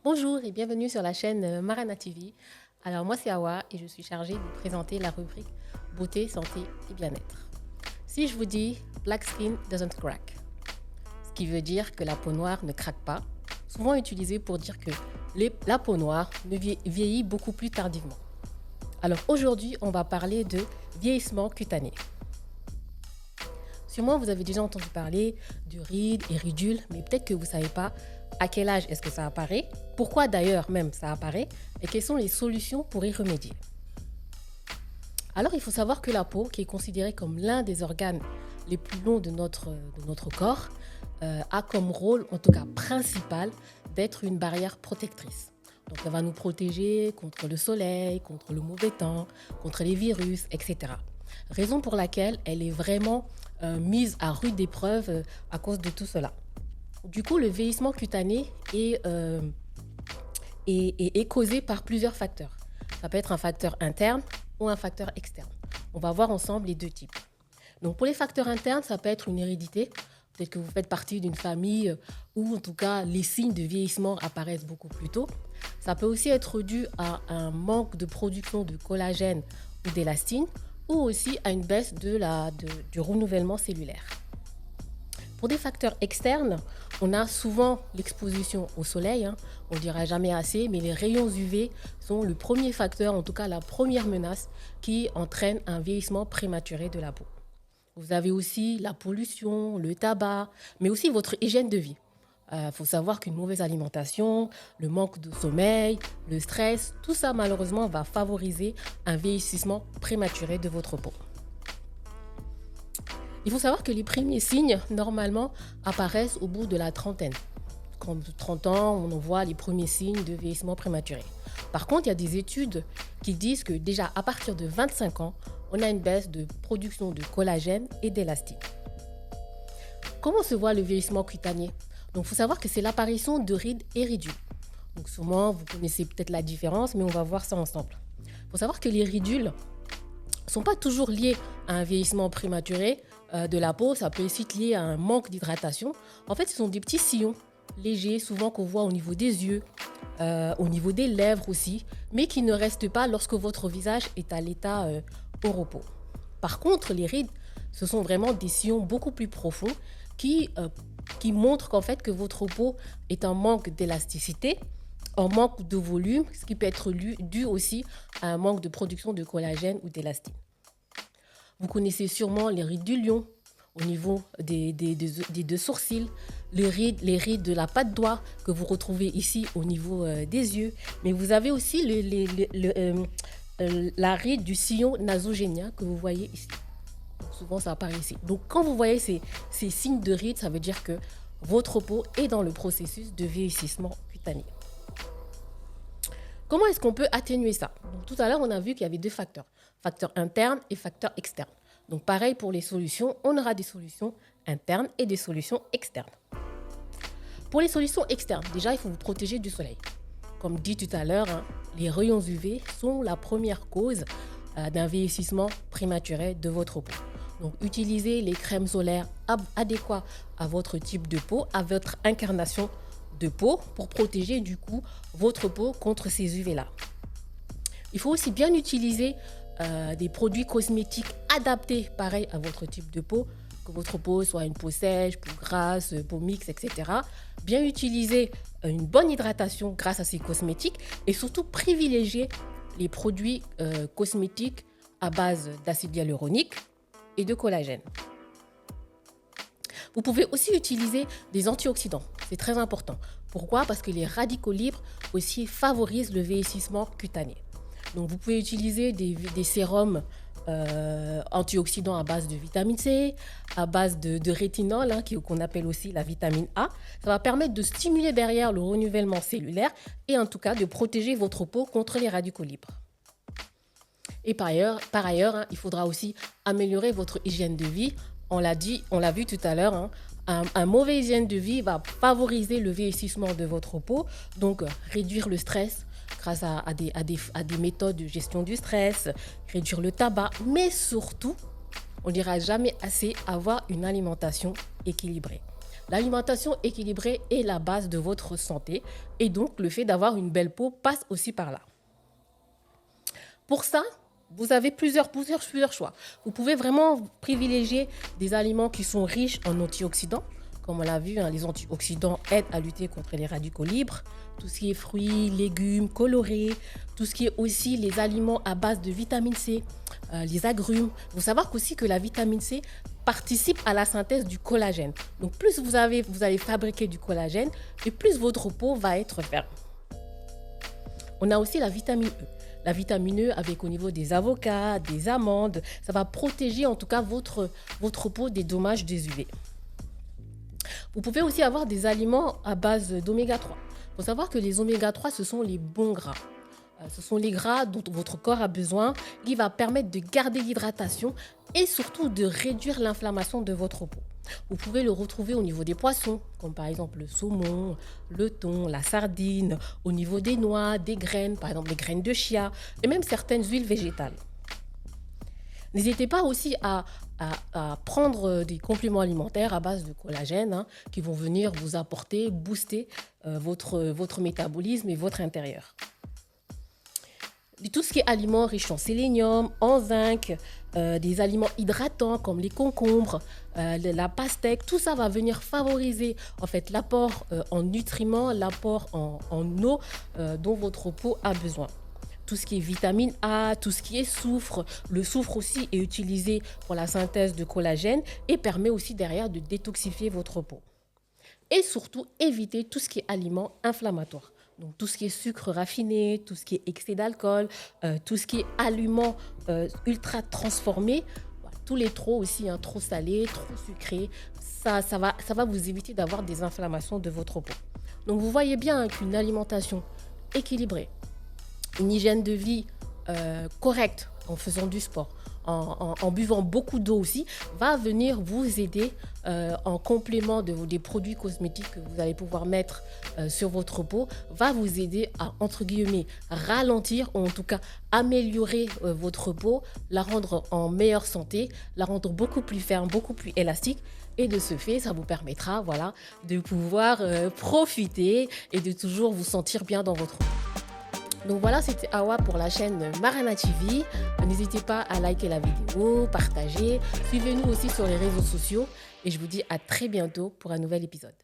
Bonjour et bienvenue sur la chaîne Marana TV. Alors moi c'est Awa et je suis chargée de vous présenter la rubrique beauté, santé et bien-être. Si je vous dis Black skin doesn't crack, ce qui veut dire que la peau noire ne craque pas, souvent utilisé pour dire que la peau noire ne vieillit beaucoup plus tardivement. Alors aujourd'hui on va parler de vieillissement cutané. Sûrement vous avez déjà entendu parler de rides et ridules, mais peut-être que vous ne savez pas à quel âge est-ce que ça apparaît, pourquoi d'ailleurs même ça apparaît et quelles sont les solutions pour y remédier. Alors il faut savoir que la peau, qui est considérée comme l'un des organes les plus longs de notre corps, a comme rôle, en tout cas principal, d'être une barrière protectrice. Donc elle va nous protéger contre le soleil, contre le mauvais temps, contre les virus, etc. Raison pour laquelle elle est vraiment mise à rude épreuve à cause de tout cela. Du coup, le vieillissement cutané est causé par plusieurs facteurs. Ça peut être un facteur interne ou un facteur externe. On va voir ensemble les deux types. Donc, pour les facteurs internes, ça peut être une hérédité. Peut-être que vous faites partie d'une famille où, en tout cas, les signes de vieillissement apparaissent beaucoup plus tôt. Ça peut aussi être dû à un manque de production de collagène ou d'élastine, ou aussi à une baisse du renouvellement cellulaire. Pour des facteurs externes, on a souvent l'exposition au soleil, on ne dira jamais assez, mais les rayons UV sont le premier facteur, en tout cas la première menace qui entraîne un vieillissement prématuré de la peau. Vous avez aussi la pollution, le tabac, mais aussi votre hygiène de vie. Faut savoir qu'une mauvaise alimentation, le manque de sommeil, le stress, tout ça malheureusement va favoriser un vieillissement prématuré de votre peau. Il faut savoir que les premiers signes, normalement, apparaissent au bout de la trentaine. Quand 30 ans, on en voit les premiers signes de vieillissement prématuré. Par contre, il y a des études qui disent que déjà à partir de 25 ans, on a une baisse de production de collagène et d'élastine. Comment se voit le vieillissement cutané ? Donc, il faut savoir que c'est l'apparition de rides et ridules. Donc, souvent, vous connaissez peut-être la différence, mais on va voir ça ensemble. Il faut savoir que les ridules ne sont pas toujours liées à un vieillissement prématuré de la peau. Ça peut aussi être lié à un manque d'hydratation. En fait, ce sont des petits sillons légers, souvent qu'on voit au niveau des yeux, au niveau des lèvres aussi, mais qui ne restent pas lorsque votre visage est à l'état au repos. Par contre, les rides, ce sont vraiment des sillons beaucoup plus profonds qui montrent qu'en fait que votre peau est en manque d'élasticité, en manque de volume, ce qui peut être dû aussi à un manque de production de collagène ou d'élastine. Vous connaissez sûrement les rides du lion au niveau des deux sourcils, les rides de la patte d'oie que vous retrouvez ici au niveau des yeux, mais vous avez aussi la ride du sillon nasogénien que vous voyez ici. Souvent, ça apparaît ici. Donc, quand vous voyez ces signes de rides, ça veut dire que votre peau est dans le processus de vieillissement cutané. Comment est-ce qu'on peut atténuer ça ? Donc, tout à l'heure, on a vu qu'il y avait deux facteurs. Facteur interne et facteur externe. Donc, pareil pour les solutions, on aura des solutions internes et des solutions externes. Pour les solutions externes, déjà, il faut vous protéger du soleil. Comme dit tout à l'heure, les rayons UV sont la première cause d'un vieillissement prématuré de votre peau. Donc, utilisez les crèmes solaires adéquates à votre type de peau, à votre incarnation de peau pour protéger du coup votre peau contre ces UV-là. Il faut aussi bien utiliser des produits cosmétiques adaptés pareil à votre type de peau, que votre peau soit une peau sèche, peau grasse, peau mixte, etc. Bien utiliser une bonne hydratation grâce à ces cosmétiques et surtout privilégier les produits cosmétiques à base d'acide hyaluronique et de collagène. Vous pouvez aussi utiliser des antioxydants, c'est très important. Pourquoi ? Parce que les radicaux libres aussi favorisent le vieillissement cutané. Donc vous pouvez utiliser des sérums antioxydants à base de vitamine C, à base de rétinol, qu'on appelle aussi la vitamine A. Ça va permettre de stimuler derrière le renouvellement cellulaire et en tout cas de protéger votre peau contre les radicaux libres. Et par ailleurs, il faudra aussi améliorer votre hygiène de vie. On l'a vu tout à l'heure, un mauvais hygiène de vie va favoriser le vieillissement de votre peau, donc réduire le stress grâce à des méthodes de gestion du stress, réduire le tabac, mais surtout, on ne dira jamais assez, avoir une alimentation équilibrée. L'alimentation équilibrée est la base de votre santé et donc le fait d'avoir une belle peau passe aussi par là. Pour ça, vous avez plusieurs choix. Vous pouvez vraiment privilégier des aliments qui sont riches en antioxydants. Comme on l'a vu, les antioxydants aident à lutter contre les radicaux libres. Tout ce qui est fruits, légumes, colorés, tout ce qui est aussi les aliments à base de vitamine C, les agrumes. Il faut savoir qu'aussi que la vitamine C participe à la synthèse du collagène. Donc plus vous allez fabriquer du collagène et plus votre peau va être ferme. On a aussi la vitamine E. La vitamine E avec au niveau des avocats, des amandes, ça va protéger en tout cas votre peau des dommages des UV. Vous pouvez aussi avoir des aliments à base d'oméga 3. Il faut savoir que les oméga 3, ce sont les bons gras. Ce sont les gras dont votre corps a besoin, qui va permettre de garder l'hydratation et surtout de réduire l'inflammation de votre peau. Vous pouvez le retrouver au niveau des poissons, comme par exemple le saumon, le thon, la sardine, au niveau des noix, des graines, par exemple les graines de chia, et même certaines huiles végétales. N'hésitez pas aussi à prendre des compléments alimentaires à base de collagène qui vont venir vous apporter, booster votre métabolisme et votre intérieur. Tout ce qui est aliments riches en sélénium, en zinc, des aliments hydratants comme les concombres, la pastèque, tout ça va venir favoriser en fait l'apport en nutriments, l'apport en eau dont votre peau a besoin. Tout ce qui est vitamine A, tout ce qui est soufre. Le soufre aussi est utilisé pour la synthèse de collagène et permet aussi derrière de détoxifier votre peau. Et surtout, éviter tout ce qui est aliments inflammatoires. Donc tout ce qui est sucre raffiné, tout ce qui est excès d'alcool, tout ce qui est aliments ultra transformés, voilà, tous les trop aussi, trop salés, trop sucrés, ça va vous éviter d'avoir des inflammations de votre peau. Donc vous voyez bien qu'une alimentation équilibrée, une hygiène de vie correcte en faisant du sport, en buvant beaucoup d'eau aussi, va venir vous aider en complément des produits cosmétiques que vous allez pouvoir mettre sur votre peau, va vous aider à, entre guillemets, ralentir ou en tout cas améliorer votre peau, la rendre en meilleure santé, la rendre beaucoup plus ferme, beaucoup plus élastique. Et de ce fait, ça vous permettra de pouvoir profiter et de toujours vous sentir bien dans votre peau. Donc voilà, c'était Awa pour la chaîne Marana TV. N'hésitez pas à liker la vidéo, partager. Suivez-nous aussi sur les réseaux sociaux. Et je vous dis à très bientôt pour un nouvel épisode.